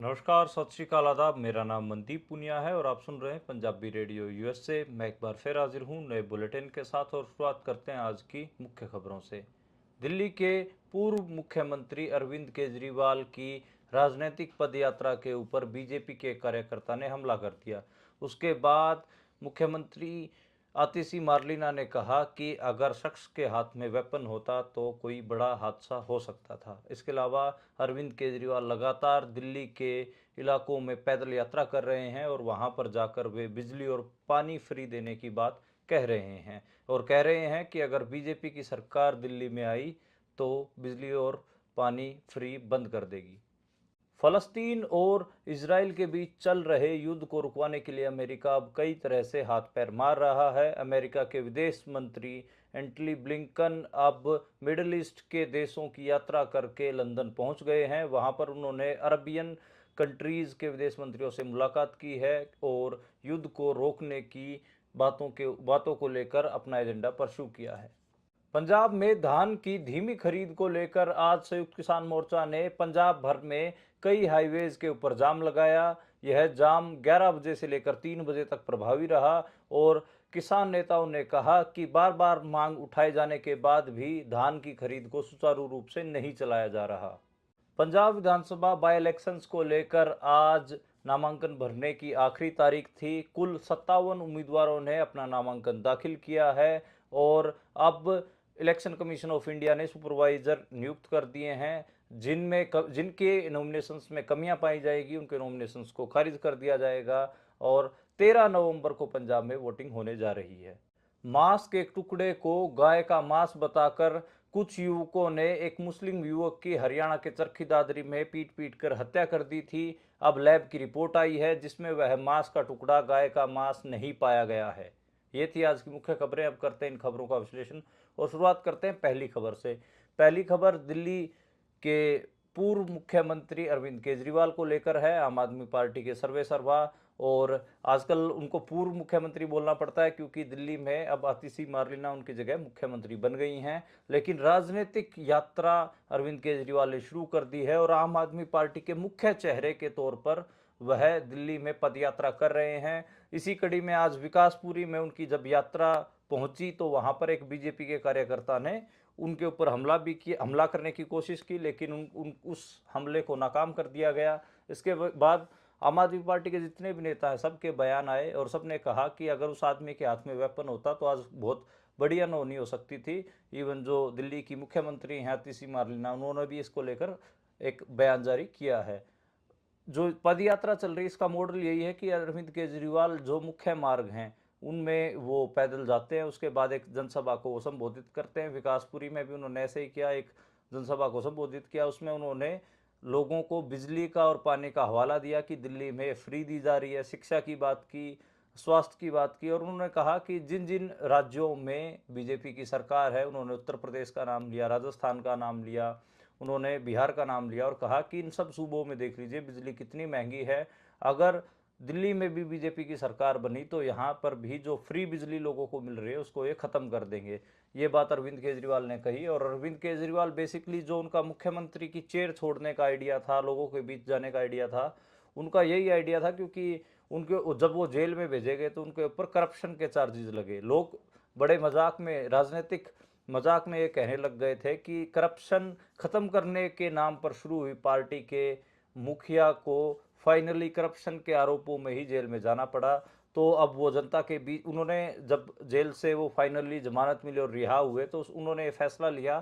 नमस्कार, सत श्री अकाल, आदाब। मेरा नाम मनदीप पुनिया है और आप सुन रहे हैं पंजाबी रेडियो यूएस से। मैं एक बार फिर हाजिर हूँ नए बुलेटिन के साथ और शुरुआत करते हैं आज की मुख्य खबरों से। दिल्ली के पूर्व मुख्यमंत्री अरविंद केजरीवाल की राजनीतिक पदयात्रा के ऊपर बीजेपी के कार्यकर्ता ने हमला कर दिया। उसके बाद मुख्यमंत्री आतिशी मार्लिना ने कहा कि अगर शख्स के हाथ में वेपन होता तो कोई बड़ा हादसा हो सकता था। इसके अलावा अरविंद केजरीवाल लगातार दिल्ली के इलाकों में पैदल यात्रा कर रहे हैं और वहां पर जाकर वे बिजली और पानी फ्री देने की बात कह रहे हैं और कह रहे हैं कि अगर बीजेपी की सरकार दिल्ली में आई तो बिजली और पानी फ्री बंद कर देगी। फलस्तीन और इसराइल के बीच चल रहे युद्ध को रुकवाने के लिए अमेरिका अब कई तरह से हाथ पैर मार रहा है। अमेरिका के विदेश मंत्री एंटनी ब्लिंकन अब मिडल ईस्ट के देशों की यात्रा करके लंदन पहुंच गए हैं। वहां पर उन्होंने अरबियन कंट्रीज़ के विदेश मंत्रियों से मुलाकात की है और युद्ध को रोकने की बातों को लेकर अपना एजेंडा परस्यू किया है। पंजाब में धान की धीमी खरीद को लेकर आज संयुक्त किसान मोर्चा ने पंजाब भर में कई हाईवेज के ऊपर जाम लगाया। यह जाम 11 बजे से लेकर 3 बजे तक प्रभावी रहा और किसान नेताओं ने कहा कि बार बार मांग उठाए जाने के बाद भी धान की खरीद को सुचारू रूप से नहीं चलाया जा रहा। पंजाब विधानसभा बाई इलेक्शंस को लेकर आज नामांकन भरने की आखिरी तारीख थी। कुल 57 उम्मीदवारों ने अपना नामांकन दाखिल किया है और अब इलेक्शन कमीशन ऑफ इंडिया ने सुपरवाइजर नियुक्त कर दिए हैं। जिनके नॉमिनेशंस में कमियां पाई जाएगी उनके नॉमिनेशंस को खारिज कर दिया जाएगा और 13 नवंबर को पंजाब में वोटिंग होने जा रही है। मांस के एक टुकड़े को गाय का मांस बताकर कुछ युवकों ने एक मुस्लिम युवक की हरियाणा के चरखी दादरी में पीट पीट कर हत्या कर दी थी। अब लैब की रिपोर्ट आई है जिसमें वह मांस का टुकड़ा गाय का मांस नहीं पाया गया है। ये थी आज की मुख्य खबरें। अब करते हैं इन खबरों का विश्लेषण और शुरुआत करते हैं पहली खबर से। पहली खबर दिल्ली के पूर्व मुख्यमंत्री अरविंद केजरीवाल को लेकर है। आम आदमी पार्टी के सर्वे सर्वा और आजकल उनको पूर्व मुख्यमंत्री बोलना पड़ता है क्योंकि दिल्ली में अब आतिशी मार्लिना उनकी जगह मुख्यमंत्री बन गई हैं। लेकिन राजनीतिक यात्रा अरविंद केजरीवाल ने शुरू कर दी है और आम आदमी पार्टी के मुख्य चेहरे के तौर पर वह दिल्ली में पदयात्रा कर रहे हैं। इसी कड़ी में आज विकासपुरी में उनकी जब यात्रा पहुंची तो वहां पर एक बीजेपी के कार्यकर्ता ने उनके ऊपर हमला करने की कोशिश की, लेकिन उस हमले को नाकाम कर दिया गया। इसके बाद आम आदमी पार्टी के जितने भी नेता हैं सबके बयान आए और सबने कहा कि अगर उस आदमी के हाथ में वेपन होता तो आज बहुत बड़ी अनहोनी हो सकती थी। इवन जो दिल्ली की मुख्यमंत्री हैं आतिशी मार्लिना, उन्होंने भी इसको लेकर एक बयान जारी किया है। जो पद यात्रा चल रही है इसका मॉडल यही है कि अरविंद केजरीवाल जो मुख्य मार्ग हैं उनमें वो पैदल जाते हैं, उसके बाद एक जनसभा को वो संबोधित करते हैं। विकासपुरी में भी उन्होंने ऐसे ही किया, एक जनसभा को संबोधित किया। उसमें उन्होंने लोगों को बिजली का और पानी का हवाला दिया कि दिल्ली में फ्री दी जा रही है, शिक्षा की बात की, स्वास्थ्य की बात की और उन्होंने कहा कि जिन जिन राज्यों में बीजेपी की सरकार है, उन्होंने उत्तर प्रदेश का नाम लिया, राजस्थान का नाम लिया, उन्होंने बिहार का नाम लिया और कहा कि इन सब सूबों में देख लीजिए बिजली कितनी महंगी है। अगर दिल्ली में भी बीजेपी की सरकार बनी तो यहाँ पर भी जो फ्री बिजली लोगों को मिल रही है उसको ये ख़त्म कर देंगे। ये बात अरविंद केजरीवाल ने कही और अरविंद केजरीवाल बेसिकली जो उनका मुख्यमंत्री की चेयर छोड़ने का आइडिया था, लोगों के बीच जाने का आइडिया था, उनका यही आइडिया था क्योंकि उनके जब वो जेल में भेजे गए तो उनके ऊपर करप्शन के चार्जेस लगे। लोग बड़े मजाक में, राजनीतिक मजाक में ये कहने लग गए थे कि करप्शन ख़त्म करने के नाम पर शुरू हुई पार्टी के मुखिया को फाइनली करप्शन के आरोपों में ही जेल में जाना पड़ा। तो अब वो जनता के बीच, उन्होंने जब जेल से वो फाइनली जमानत मिली और रिहा हुए तो उन्होंने ये फैसला लिया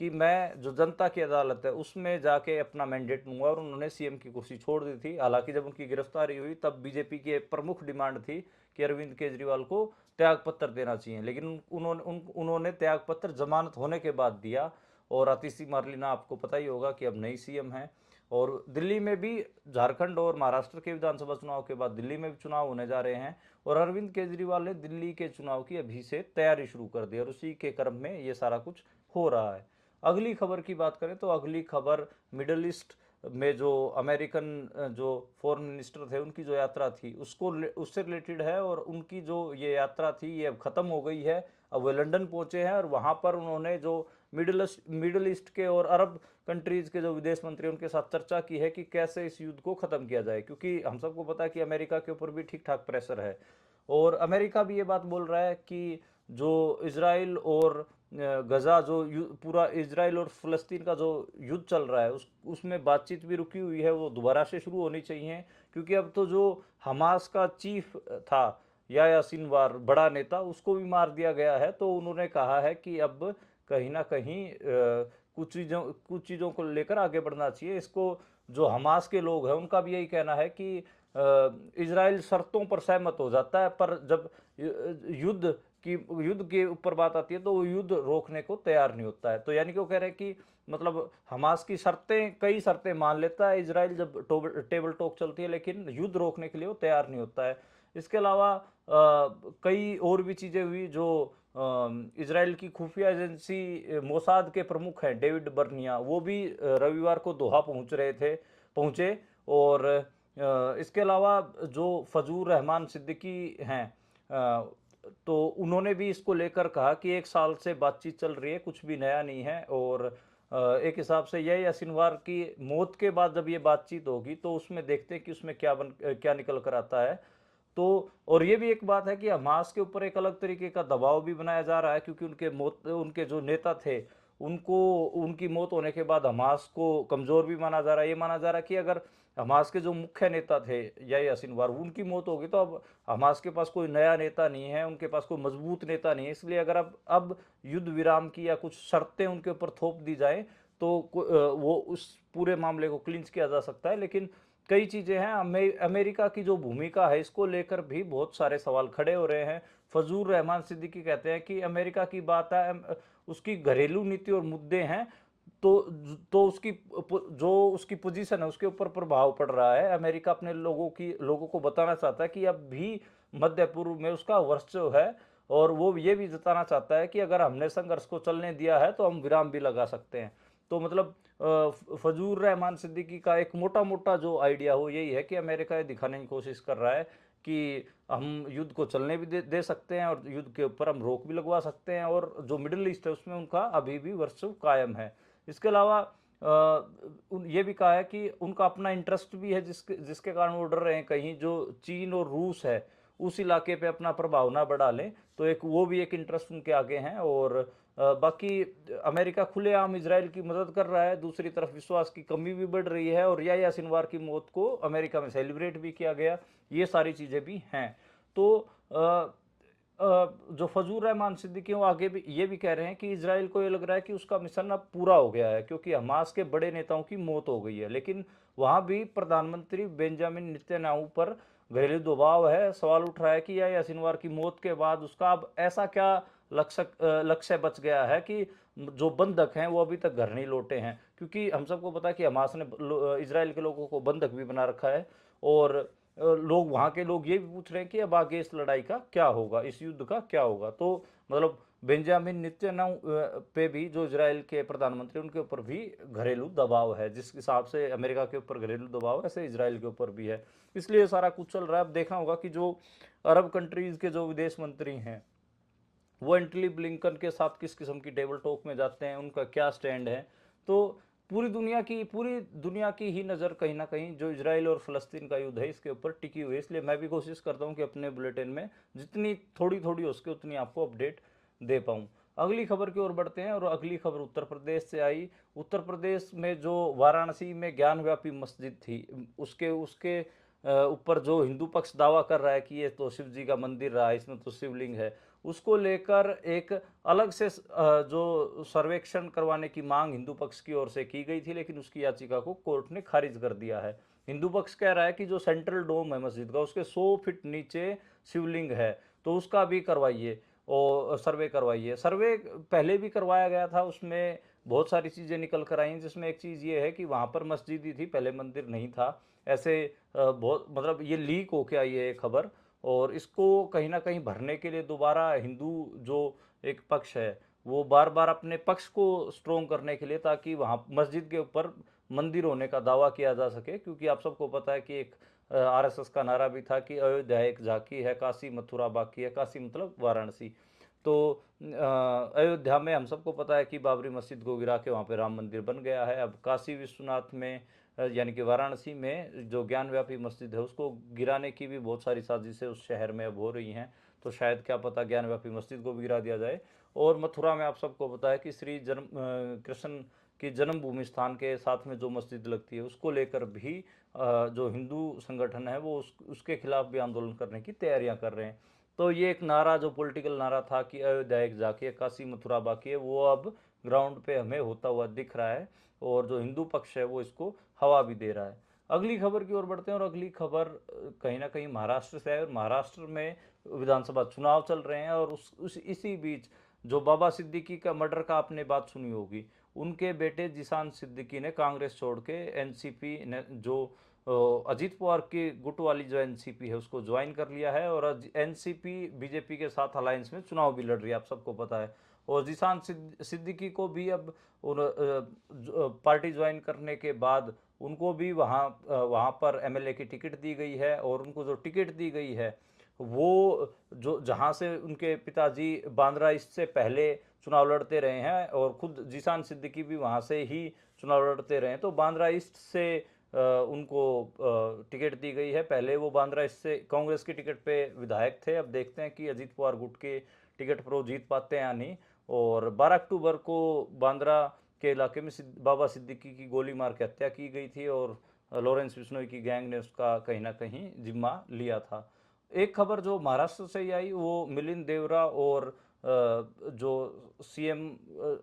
कि मैं जो जनता की अदालत है उसमें जाके अपना मैंडेट लूंगा और उन्होंने सीएम की कुर्सी छोड़ दी थी। हालांकि जब उनकी गिरफ्तारी हुई तब बीजेपी की एक प्रमुख डिमांड थी कि अरविंद केजरीवाल को त्यागपत्र देना चाहिए, लेकिन उन्होंने त्यागपत्र जमानत होने के बाद दिया। और आतिशी मार्लिना आपको पता ही होगा कि अब नई सीएम है और दिल्ली में भी, झारखंड और महाराष्ट्र के विधानसभा चुनाव के बाद दिल्ली में भी चुनाव होने जा रहे हैं और अरविंद केजरीवाल ने दिल्ली के चुनाव की अभी से तैयारी शुरू कर दी और उसी के क्रम में ये सारा कुछ हो रहा है। अगली खबर की बात करें तो अगली खबर मिडल ईस्ट में जो अमेरिकन जो फॉरेन मिनिस्टर थे उनकी जो यात्रा थी उससे रिलेटेड है और उनकी जो ये यात्रा थी ये अब ख़त्म हो गई है। अब वे लंदन पहुंचे हैं और वहां पर उन्होंने जो मिडल ईस्ट के और अरब कंट्रीज के जो विदेश मंत्री हैं उनके साथ चर्चा की है कि कैसे इस युद्ध को ख़त्म किया जाए, क्योंकि हम सबको पता है कि अमेरिका के ऊपर भी ठीक ठाक प्रेशर है। और अमेरिका भी ये बात बोल रहा है कि जो इसराइल और गजा जो पूरा इसराइल और फ़लस्तीन का जो युद्ध चल रहा है उसमें बातचीत भी रुकी हुई है, वो दोबारा से शुरू होनी चाहिए, क्योंकि अब तो जो हमास का चीफ था याह्या सिनवार, बड़ा नेता, उसको भी मार दिया गया है। तो उन्होंने कहा है कि अब कहीं ना कहीं कुछ चीज़ों को लेकर आगे बढ़ना चाहिए। इसको जो हमास के लोग हैं उनका भी यही कहना है कि इजराइल शर्तों पर सहमत हो जाता है, पर जब युद्ध युद्ध के ऊपर बात आती है तो वो युद्ध रोकने को तैयार नहीं होता है। तो यानी कि वो कह रहे हैं कि मतलब हमास की शर्तें, कई शर्तें मान लेता है इजराइल जब टेबल टॉक चलती है, लेकिन युद्ध रोकने के लिए वो तैयार नहीं होता है। इसके अलावा कई और भी चीज़ें हुई। जो इजराइल की खुफिया एजेंसी मोसाद के प्रमुख हैं डेविड बर्निया, वो भी रविवार को दोहा पहुंचे। और इसके अलावा जो फजूर रहमान सिद्दीकी हैं, तो उन्होंने भी इसको लेकर कहा कि 1 साल से बातचीत चल रही है, कुछ भी नया नहीं है। और एक हिसाब से यह सिनवार की मौत के बाद जब ये बातचीत होगी तो उसमें देखते हैं कि उसमें क्या निकल कर आता है। तो और ये भी एक बात है कि हमास के ऊपर एक अलग तरीके का दबाव भी बनाया जा रहा है, क्योंकि उनके जो नेता थे उनको, उनकी मौत होने के बाद हमास को कमज़ोर भी माना जा रहा है। ये माना जा रहा है कि अगर हमास के जो मुख्य नेता थे याह्या सिनवार, उनकी मौत होगी तो अब हमास के पास कोई नया नेता नहीं है, उनके पास कोई मजबूत नेता नहीं है। इसलिए अगर अब युद्ध विराम की या कुछ शर्तें उनके ऊपर थोप दी जाए तो वो उस पूरे मामले को क्लिंच किया जा सकता है। लेकिन कई चीज़ें हैं, अमेरिका की जो भूमिका है इसको लेकर भी बहुत सारे सवाल खड़े हो रहे हैं। फजूर रहमान सिद्दीकी कहते हैं कि अमेरिका की बात है, उसकी घरेलू नीति और मुद्दे हैं, तो जो उसकी पोजीशन है उसके ऊपर प्रभाव पड़ रहा है। अमेरिका अपने लोगों को बताना चाहता है कि अब भी मध्य पूर्व में उसका वर्चस्व है, और वो ये भी जताना चाहता है कि अगर हमने संघर्ष को चलने दिया है तो हम विराम भी लगा सकते हैं। तो मतलब फजूर रहमान सिद्दीकी का एक मोटा मोटा जो आइडिया हो यही है कि अमेरिका ये दिखाने की कोशिश कर रहा है कि हम युद्ध को चलने भी दे सकते हैं, और युद्ध के ऊपर हम रोक भी लगवा सकते हैं, और जो मिडिल ईस्ट है उसमें उनका अभी भी वर्चस्व कायम है। इसके अलावा ये भी कहा है कि उनका अपना इंटरेस्ट भी है, जिसके कारण वो डर रहे हैं कहीं जो चीन और रूस है उस इलाके पे अपना प्रभाव ना बढ़ा लें। तो वो भी एक इंटरेस्ट उनके आगे हैं। और बाकी अमेरिका खुलेआम इजराइल की मदद कर रहा है, दूसरी तरफ विश्वास की कमी भी बढ़ रही है, और याह्या सिनवार की मौत को अमेरिका में सेलिब्रेट भी किया गया। ये सारी चीज़ें भी हैं। तो जो फजूर रहमान सिद्दीकी वो आगे भी ये भी कह रहे हैं कि इजराइल को ये लग रहा है कि उसका मिशन अब पूरा हो गया है, क्योंकि हमास के बड़े नेताओं की मौत हो गई है। लेकिन वहाँ भी प्रधानमंत्री बेंजामिन नेतन्याहू पर घरेलू दबाव है। सवाल उठ रहा है कि याह्या सिनवार की मौत के बाद उसका अब ऐसा क्या लक्ष्य बच गया है कि जो बंधक हैं वो अभी तक घर नहीं लौटे हैं, क्योंकि हम सबको पता है कि हमास ने इजराइल के लोगों को बंधक भी बना रखा है। और लोग, वहाँ के लोग ये भी पूछ रहे हैं कि अब आगे इस लड़ाई का क्या होगा, इस युद्ध का क्या होगा। तो मतलब बेंजामिन नेतन्याहू पे भी, जो इजराइल के प्रधानमंत्री, उनके ऊपर भी घरेलू दबाव है। जिस हिसाब से अमेरिका के ऊपर घरेलू दबाव है, ऐसे इजराइल के ऊपर भी है। इसलिए सारा कुछ चल रहा है। अब देखना होगा कि जो अरब कंट्रीज़ के जो विदेश मंत्री हैं वो एंटनी ब्लिंकन के साथ किस किस्म की टेबल टॉक में जाते हैं, उनका क्या स्टैंड है। तो पूरी दुनिया की ही नज़र कहीं ना कहीं जो इजराइल और फ़लस्तीन का युद्ध है इसके ऊपर टिकी हुई है। इसलिए मैं भी कोशिश करता हूँ कि अपने बुलेटिन में जितनी थोड़ी थोड़ी हो सके उतनी आपको अपडेट दे पाऊँ। अगली खबर की ओर बढ़ते हैं, और अगली खबर उत्तर प्रदेश से आई। उत्तर प्रदेश में जो वाराणसी में ज्ञानव्यापी मस्जिद थी, उसके उसके ऊपर जो हिंदू पक्ष दावा कर रहा है कि ये तो शिव जी का मंदिर रहा है, इसमें तो शिवलिंग है, उसको लेकर एक अलग से जो सर्वेक्षण करवाने की मांग हिंदू पक्ष की ओर से की गई थी, लेकिन उसकी याचिका को कोर्ट ने खारिज कर दिया है। हिंदू पक्ष कह रहा है कि जो सेंट्रल डोम है मस्जिद का, उसके 100 फीट नीचे शिवलिंग है, तो उसका भी करवाइए और सर्वे करवाइए। सर्वे पहले भी करवाया गया था, उसमें बहुत सारी चीज़ें निकल कर आई, जिसमें एक चीज़ ये है कि वहाँ पर मस्जिद ही थी, पहले मंदिर नहीं था। ऐसे बहुत, मतलब ये लीक होके आई है ये खबर, और इसको कहीं ना कहीं भरने के लिए दोबारा हिंदू जो एक पक्ष है वो बार बार अपने पक्ष को स्ट्रोंग करने के लिए, ताकि वहाँ मस्जिद के ऊपर मंदिर होने का दावा किया जा सके। क्योंकि आप सबको पता है कि एक आरएसएस का नारा भी था कि अयोध्या एक झांकी है, काशी मथुरा बाकी है, काशी मतलब वाराणसी। तो अयोध्या में हम सबको पता है कि बाबरी मस्जिद को गिरा के वहाँ पे राम मंदिर बन गया है। अब काशी विश्वनाथ में यानी कि वाराणसी में जो ज्ञानव्यापी मस्जिद है उसको गिराने की भी बहुत सारी साजिशें उस शहर में अब हो रही हैं। तो शायद क्या पता ज्ञानव्यापी मस्जिद को भी गिरा दिया जाए। और मथुरा में आप सबको पता है कि श्री कृष्ण की जन्मभूमि स्थान के साथ में जो मस्जिद लगती है उसको लेकर भी जो हिंदू संगठन है वो उसके खिलाफ भी आंदोलन करने की तैयारियां कर रहे हैं। तो ये एक नारा, जो पॉलिटिकल नारा था कि अयोध्या एक जाके काशी मथुरा बाकी है, वो अब ग्राउंड पे हमें होता हुआ दिख रहा है। और जो हिंदू पक्ष है वो इसको हवा भी दे रहा है। अगली खबर की ओर बढ़ते हैं और अगली खबर कहीं ना कहीं महाराष्ट्र से है। और महाराष्ट्र में विधानसभा चुनाव चल रहे हैं और उस इसी बीच जो बाबा सिद्दीकी का मर्डर का आपने बात सुनी होगी, उनके बेटे जिशान सिद्दीकी ने कांग्रेस छोड़ के एनसीपी ने जो अजीत पवार की गुट वाली जो एनसीपी है उसको ज्वाइन कर लिया है। और एनसीपी बीजेपी के साथ अलायंस में चुनाव भी लड़ रही है, आप सबको पता है। और जिशान सिद्दीकी को भी अब पार्टी ज्वाइन करने के बाद उनको भी वहाँ पर एमएलए की टिकट दी गई है। और उनको जो टिकट दी गई है वो जो जहाँ से उनके पिताजी बांद्रा ईस्ट से पहले चुनाव लड़ते रहे हैं और खुद जिशान सिद्दीकी भी वहाँ से ही चुनाव लड़ते रहे हैं, तो बांद्रा ईस्ट से उनको टिकट दी गई है। पहले वो बांद्रा ईस्ट से कांग्रेस की टिकट पे विधायक थे। अब देखते हैं कि अजीत पवार गुट के टिकट पर वो जीत पाते हैं या नहीं। और 12 अक्टूबर को बांद्रा के इलाके में बाबा सिद्दीकी की गोली मार के हत्या की गई थी और लॉरेंस बिश्नोई की गैंग ने उसका कहीं ना कहीं जिम्मा लिया था। एक खबर जो महाराष्ट्र से ही आई वो मिलिंद देवरा और जो सीएम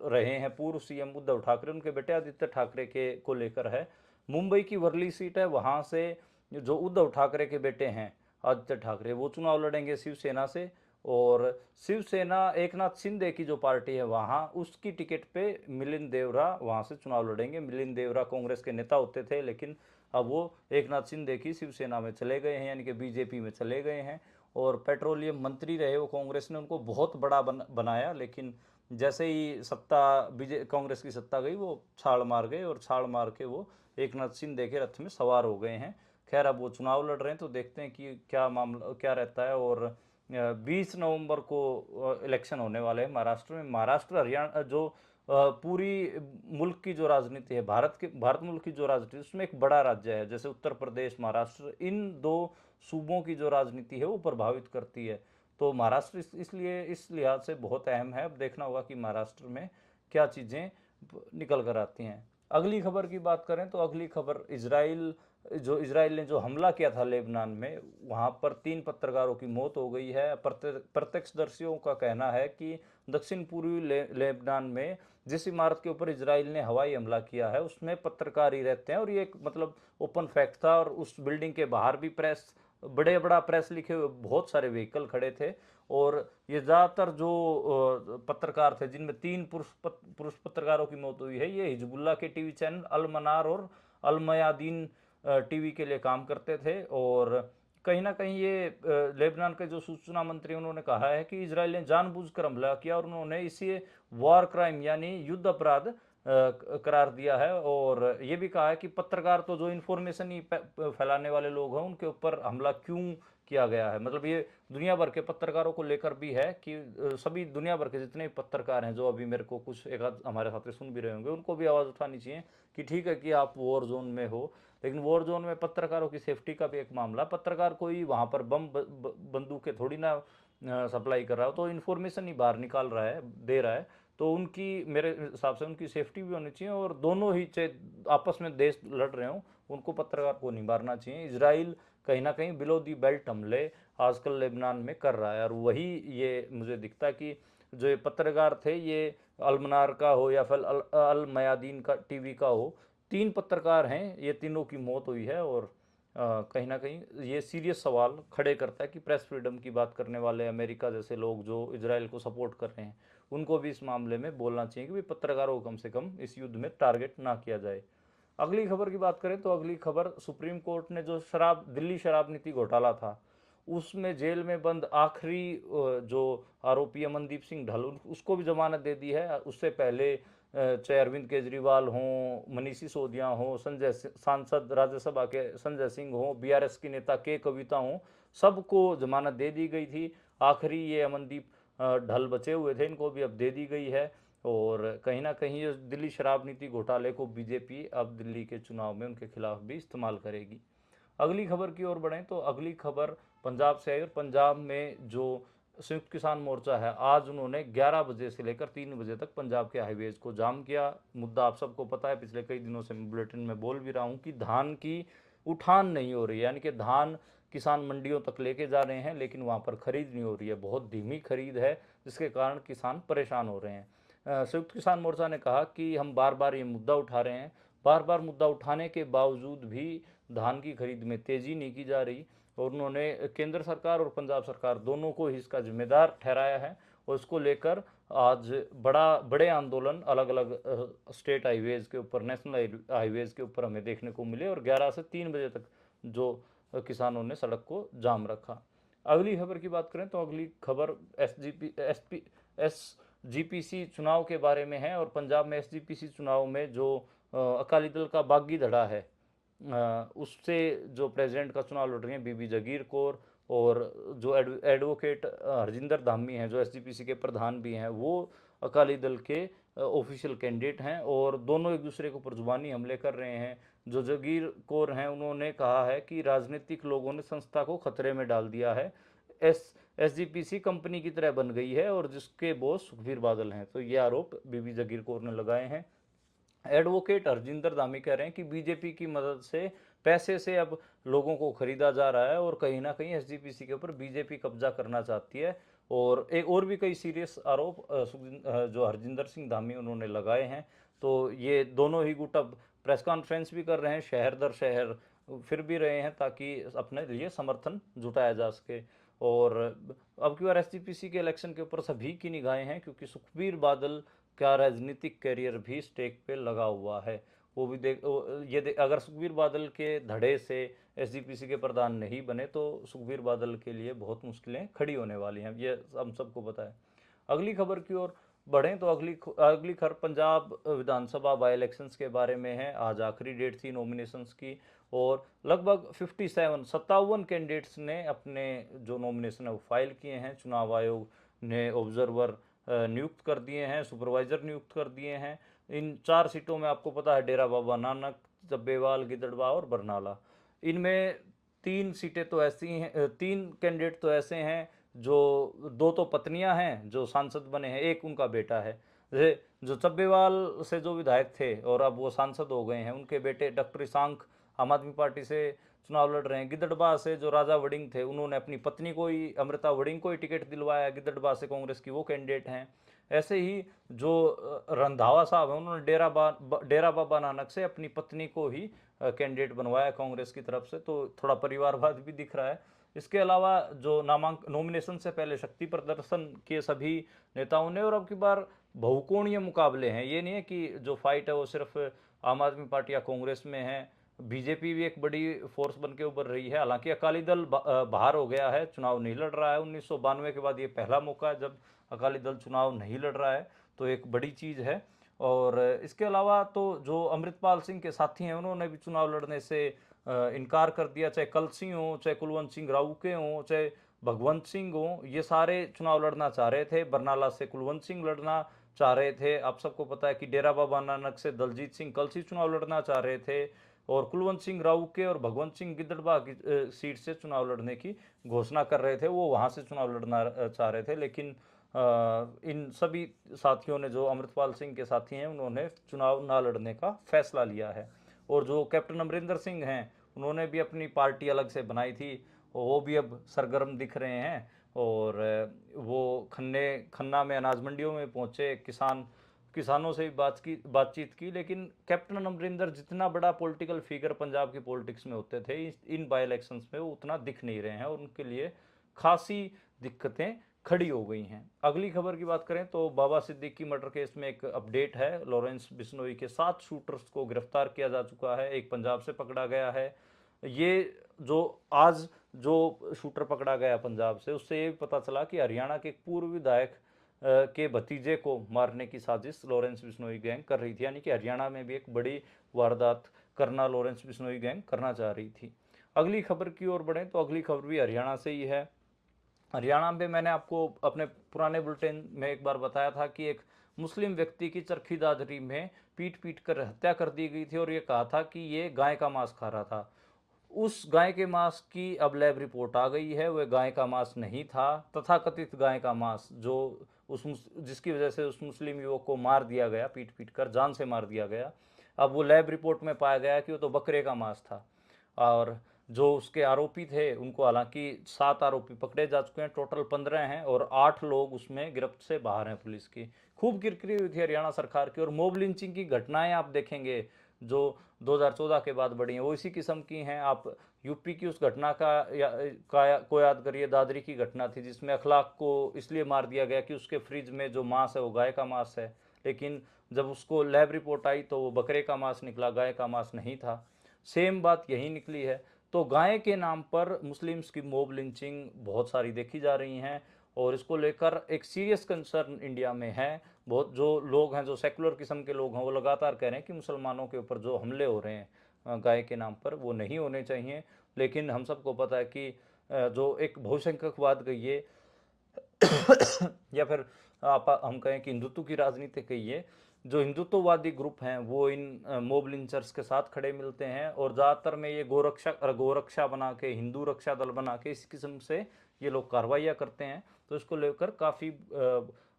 रहे हैं, पूर्व सीएम उद्धव ठाकरे, उनके बेटे आदित्य ठाकरे के को लेकर है। मुंबई की वर्ली सीट है, वहाँ से जो उद्धव ठाकरे के बेटे हैं आदित्य ठाकरे, वो चुनाव लड़ेंगे शिवसेना से। और शिवसेना एकनाथ शिंदे की जो पार्टी है वहाँ उसकी टिकट पे मिलिंद देवरा वहाँ से चुनाव लड़ेंगे। मिलिंद देवरा कांग्रेस के नेता होते थे, लेकिन अब वो एकनाथ शिंदे की शिवसेना में चले गए हैं, यानी कि बीजेपी में चले गए हैं। और पेट्रोलियम मंत्री रहे वो, कांग्रेस ने उनको बहुत बड़ा बनाया, लेकिन जैसे ही सत्ता कांग्रेस की सत्ता गई वो छाल मार गए और छाल मार के वो एकनाथ शिंदे के रथ में सवार हो गए हैं। खैर अब वो चुनाव लड़ रहे हैं, तो देखते हैं कि क्या मामला क्या रहता है। और 20 नवंबर को इलेक्शन होने वाले हैं महाराष्ट्र में। महाराष्ट्र हरियाणा जो पूरी मुल्क की जो राजनीति है, भारत मुल्क की जो राजनीति है उसमें एक बड़ा राज्य है, जैसे उत्तर प्रदेश, महाराष्ट्र, इन दो सूबों की जो राजनीति है वो प्रभावित करती है। तो महाराष्ट्र इसलिए इस लिहाज से बहुत अहम है। अब देखना होगा कि महाराष्ट्र में क्या चीज़ें निकल कर आती हैं। अगली खबर की बात करें तो अगली खबर इसराइल ने जो हमला किया था लेबनान में, वहाँ पर 3 पत्रकारों की मौत हो गई है। प्रत्यक्षदर्शियों का कहना है कि दक्षिण पूर्वी लेबनान में जिस इमारत के ऊपर इसराइल ने हवाई हमला किया है उसमें पत्रकार ही रहते हैं। और ये एक मतलब ओपन फैक्ट था। और उस बिल्डिंग के बाहर भी बड़ा प्रेस लिखे हुए बहुत सारे व्हीकल खड़े थे। और ये ज़्यादातर जो पत्रकार थे, जिनमें 3 पुरुष पत्रकारों की मौत हुई है, ये हिजबुल्ला के टीवी चैनल अल मनार और अल मयादीन टीवी के लिए काम करते थे। और कहीं ना कहीं ये लेबनान के जो सूचना मंत्री उन्होंने कहा है कि इजराइल ने जानबूझकर हमला किया और उन्होंने इसे वॉर क्राइम यानी युद्ध अपराध करार दिया है। और ये भी कहा है कि पत्रकार तो जो इन्फॉर्मेशन ही फैलाने वाले लोग हैं उनके ऊपर हमला क्यों किया गया है। मतलब ये दुनिया भर के पत्रकारों को लेकर भी है कि सभी दुनिया भर के जितने भी पत्रकार हैं, जो अभी मेरे को कुछ एक आध हमारे साथ सुन भी रहे होंगे, उनको भी आवाज़ उठानी चाहिए कि ठीक है कि आप वॉर जोन में हो, लेकिन वॉर जोन में पत्रकारों की सेफ्टी का भी एक मामला। पत्रकार कोई वहाँ पर बम बंदूकें थोड़ी ना सप्लाई कर रहा हो, तो इन्फॉर्मेशन ही बाहर निकाल रहा है, दे रहा है। तो उनकी मेरे हिसाब से उनकी सेफ्टी भी होनी चाहिए। और दोनों ही चाहे आपस में देश लड़ रहे हों, उनको पत्रकार को नहीं मारना चाहिए। इसराइल कहीं ना कहीं बिलो दी बेल्ट हमले आजकल लेबनान में कर रहा है। और वही ये मुझे दिखता है कि जो ये पत्रकार थे, ये अलमनार का हो या फिर अल मयादीन का टीवी का हो, 3 पत्रकार हैं, ये तीनों की मौत हुई है। और कहीं ना कहीं ये सीरियस सवाल खड़े करता है कि प्रेस फ्रीडम की बात करने वाले अमेरिका जैसे लोग जो इसराइल को सपोर्ट कर रहे हैं, उनको भी इस मामले में बोलना चाहिए कि भाई पत्रकारों को कम से कम इस युद्ध में टारगेट ना किया जाए। अगली खबर की बात करें तो अगली खबर, सुप्रीम कोर्ट ने जो दिल्ली शराब नीति घोटाला था उसमें जेल में बंद आखिरी जो आरोपी अमनदीप सिंह ढल, उसको भी जमानत दे दी है। उससे पहले चाहे अरविंद केजरीवाल हों, मनीष सिसोदिया हों, सांसद राज्यसभा के संजय सिंह हों, बीआरएस की नेता के कविता हों, सबको जमानत दे दी गई थी। आखिरी ये अमनदीप ढल बचे हुए थे इनको भी अब दे दी गई है। और कहीं ना कहीं ये दिल्ली शराब नीति घोटाले को बीजेपी अब दिल्ली के चुनाव में उनके खिलाफ भी इस्तेमाल करेगी। अगली खबर की ओर बढ़ें तो अगली खबर पंजाब से आई और पंजाब में जो संयुक्त किसान मोर्चा है, आज उन्होंने 11 बजे से लेकर 3 बजे तक पंजाब के हाईवेज को जाम किया। मुद्दा आप सबको पता है, पिछले कई दिनों से मैं बुलेटिन में बोल भी रहा हूँ कि धान की उठान नहीं हो रही है, यानी कि धान किसान मंडियों तक लेके जा रहे हैं लेकिन वहाँ पर खरीद नहीं हो रही है, बहुत धीमी खरीद है, जिसके कारण किसान परेशान हो रहे हैं। संयुक्त किसान मोर्चा ने कहा कि हम बार बार ये मुद्दा उठा रहे हैं, बार बार मुद्दा उठाने के बावजूद भी धान की खरीद में तेज़ी नहीं की जा रही, और उन्होंने केंद्र सरकार और पंजाब सरकार दोनों को ही इसका जिम्मेदार ठहराया है। और इसको लेकर आज बड़े आंदोलन अलग अलग स्टेट हाईवेज के ऊपर, नेशनल हाईवेज के ऊपर हमें देखने को मिले, और 11 से 3 बजे तक जो किसानों ने सड़क को जाम रखा। अगली खबर की बात करें तो अगली खबर एसजीपीसी चुनाव के बारे में है। और पंजाब में एसजीपीसी चुनाव में जो अकाली दल का बागी धड़ा है, उससे जो प्रेसिडेंट का चुनाव लड़ रही हैं बीबी जगीर कौर, और जो एडवोकेट हरजिंदर धामी हैं जो एसजीपीसी के प्रधान भी हैं, वो अकाली दल के ऑफिशियल कैंडिडेट हैं, और दोनों एक दूसरे के ऊपर जुबानी हमले कर रहे हैं। जो जगीर कौर हैं उन्होंने कहा है कि राजनीतिक लोगों ने संस्था को खतरे में डाल दिया है, एसजीपीसी कंपनी की तरह बन गई है और जिसके बॉस सुखबीर बादल हैं। तो ये आरोप बीबी जगीर कौर ने लगाए हैं। एडवोकेट हरजिंदर धामी कह रहे हैं कि बीजेपी की मदद से, पैसे से अब लोगों को खरीदा जा रहा है, और कहीं ना कहीं एसजीपीसी के ऊपर बीजेपी कब्जा करना चाहती है। और एक और भी कई सीरियस आरोप जो हरजिंदर सिंह धामी उन्होंने लगाए हैं। तो ये दोनों ही गुट अब प्रेस कॉन्फ्रेंस भी कर रहे हैं, शहर दर शहर फिर भी रहे हैं, ताकि अपने लिए समर्थन जुटाया जा सके। और अब की बार एसजीपीसी के इलेक्शन के ऊपर सभी की निगाहें हैं, क्योंकि सुखबीर बादल का राजनीतिक करियर भी स्टेक पे लगा हुआ है। वो भी अगर सुखबीर बादल के धड़े से एसजीपीसी के प्रधान नहीं बने तो सुखबीर बादल के लिए बहुत मुश्किलें खड़ी होने वाली हैं, ये हम सबको पता है। अगली खबर की ओर बढ़ें तो अगली खबर पंजाब विधानसभा बाई इलेक्शंस के बारे में है। आज आखिरी डेट थी नॉमिनेशंस की, और लगभग 57 कैंडिडेट्स ने अपने जो नॉमिनेशन है वो फाइल किए हैं। चुनाव आयोग ने ऑब्जर्वर नियुक्त कर दिए हैं, सुपरवाइजर नियुक्त कर दिए हैं। इन 4 सीटों में आपको पता है डेरा बाबा नानक, चब्बेवाल, गिदड़बाहा और बरनाला। इनमें 3 सीटें तो ऐसी हैं, 3 कैंडिडेट तो ऐसे हैं जो 2 तो पत्नियां हैं जो सांसद बने हैं, एक उनका बेटा है। जो चब्बेवाल से जो विधायक थे और अब वो सांसद हो गए हैं, उनके बेटे डॉक्टर ईशांक आम आदमी पार्टी से चुनाव लड़ रहे हैं। गिदड़बाहा से जो राजा वड़िंग थे, उन्होंने अपनी पत्नी को ही, अमृता वड़िंग को ही टिकट दिलवाया। गिदड़बाहा से कांग्रेस की वो कैंडिडेट हैं। ऐसे ही जो रंधावा साहब हैं, उन्होंने डेरा बाबा नानक से अपनी पत्नी को ही कैंडिडेट बनवाया कांग्रेस की तरफ से। तो थोड़ा परिवारवाद भी दिख रहा है। इसके अलावा जो नॉमिनेशन से पहले शक्ति प्रदर्शन किए सभी नेताओं ने, और अब की बार बहुकोणीय मुकाबले हैं। ये नहीं है कि जो फाइट है वो सिर्फ आम आदमी पार्टी या कांग्रेस में है, बीजेपी भी एक बड़ी फोर्स बन के उभर रही है। हालांकि अकाली दल बाहर हो गया है, चुनाव नहीं लड़ रहा है। 1992 के बाद ये पहला मौका है जब अकाली दल चुनाव नहीं लड़ रहा है, तो एक बड़ी चीज़ है। और इसके अलावा तो जो अमृतपाल सिंह के साथी हैं, उन्होंने भी चुनाव लड़ने से इनकार कर दिया। चाहे कलसी हों, चाहे कुलवंत सिंह राउके हों, चाहे भगवंत सिंह हों, ये सारे चुनाव लड़ना चाह रहे थे। बरनाला से कुलवंत सिंह लड़ना चाह रहे थे। आप सबको पता है कि डेरा बाबा नानक से दलजीत सिंह कलसी चुनाव लड़ना चाह रहे थे, और कुलवंत सिंह राउके और भगवंत सिंह गिदड़बाहा की सीट से चुनाव लड़ने की घोषणा कर रहे थे। वो वहाँ से चुनाव लड़ना चाह रहे थे, लेकिन इन सभी साथियों ने, जो अमृतपाल सिंह के साथी हैं, उन्होंने चुनाव ना लड़ने का फैसला लिया है। और जो कैप्टन अमरिंदर सिंह हैं, उन्होंने भी अपनी पार्टी अलग से बनाई थी, वो भी अब सरगर्म दिख रहे हैं। और वो खन्ना में अनाज मंडियों में पहुंचे, किसानों से भी बातचीत की। लेकिन कैप्टन अमरिंदर जितना बड़ा पॉलिटिकल फिगर पंजाब की पॉलिटिक्स में होते थे, इन बाई इलेक्शंस में वो उतना दिख नहीं रहे हैं, और उनके लिए खासी दिक्कतें खड़ी हो गई हैं। अगली खबर की बात करें तो बाबा सिद्दीकी मर्डर केस में एक अपडेट है। लॉरेंस बिश्नोई के 7 शूटर्स को गिरफ्तार किया जा चुका है, एक पंजाब से पकड़ा गया है। ये जो आज जो शूटर पकड़ा गया पंजाब से, उससे ये भी पता चला कि हरियाणा के एक पूर्व विधायक के भतीजे को मारने की साजिश लॉरेंस बिश्नोई गैंग कर रही थी। यानी कि हरियाणा में भी एक बड़ी वारदात करना लॉरेंस बिश्नोई गैंग करना चाह रही थी। अगली खबर की ओर बढ़ें तो अगली खबर भी हरियाणा से ही है। हरियाणा में मैंने आपको अपने पुराने बुलेटिन में एक बार बताया था कि एक मुस्लिम व्यक्ति की चरखी दादरी में पीट पीट कर हत्या कर दी गई थी और ये कहा था कि ये गाय का मांस खा रहा था। उस गाय के मांस की अब लैब रिपोर्ट आ गई है, वह गाय का मांस नहीं था। तथाकथित गाय का मांस जो जिसकी वजह से उस मुस्लिम युवक को मार दिया गया, पीट पीट कर जान से मार दिया गया, अब वो लैब रिपोर्ट में पाया गया कि वो तो बकरे का मांस था। और जो उसके आरोपी थे उनको, हालांकि 7 आरोपी पकड़े जा चुके हैं, टोटल 15 हैं और 8 लोग उसमें गिरफ्त से बाहर हैं पुलिस की। खूब किरकिरी हुई थी हरियाणा सरकार की। और मोब लिंचिंग की घटनाएं आप देखेंगे जो 2014 के बाद बढ़ी हैं, वो इसी किस्म की हैं। आप यूपी की उस घटना को याद करिए, दादरी की घटना थी जिसमें अखलाक को इसलिए मार दिया गया कि उसके फ्रिज में जो मांस है वो गाय का मांस है, लेकिन जब उसको लैब रिपोर्ट आई तो वो बकरे का मांस निकला, गाय का मांस नहीं था। सेम बात यही निकली है। तो गाय के नाम पर मुस्लिम्स की मोब लिंचिंग बहुत सारी देखी जा रही हैं और इसको लेकर एक सीरियस कंसर्न इंडिया में है। बहुत जो लोग हैं, जो सेकुलर किस्म के लोग हैं, वो लगातार कह रहे हैं कि मुसलमानों के ऊपर जो हमले हो रहे हैं गाय के नाम पर, वो नहीं होने चाहिए। लेकिन हम सबको पता है कि जो एक बहुसंख्यकवाद कहिए या फिर आप हम कहें कि हिंदुत्व की राजनीति कहिए, जो हिंदुत्ववादी ग्रुप हैं वो इन मोब लिंचर्स के साथ खड़े मिलते हैं और ज़्यादातर में ये गोरक्षा बना के, हिंदू रक्षा दल बना के इस किस्म से ये लोग कार्रवाइयाँ करते हैं। तो इसको लेकर काफ़ी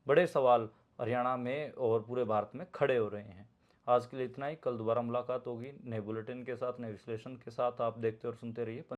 बड़े सवाल हरियाणा में और पूरे भारत में खड़े हो रहे हैं। आज के लिए इतना ही। कल दोबारा मुलाकात होगी नए बुलेटिन के साथ, नए विश्लेषण के साथ। आप देखते और सुनते रहिए।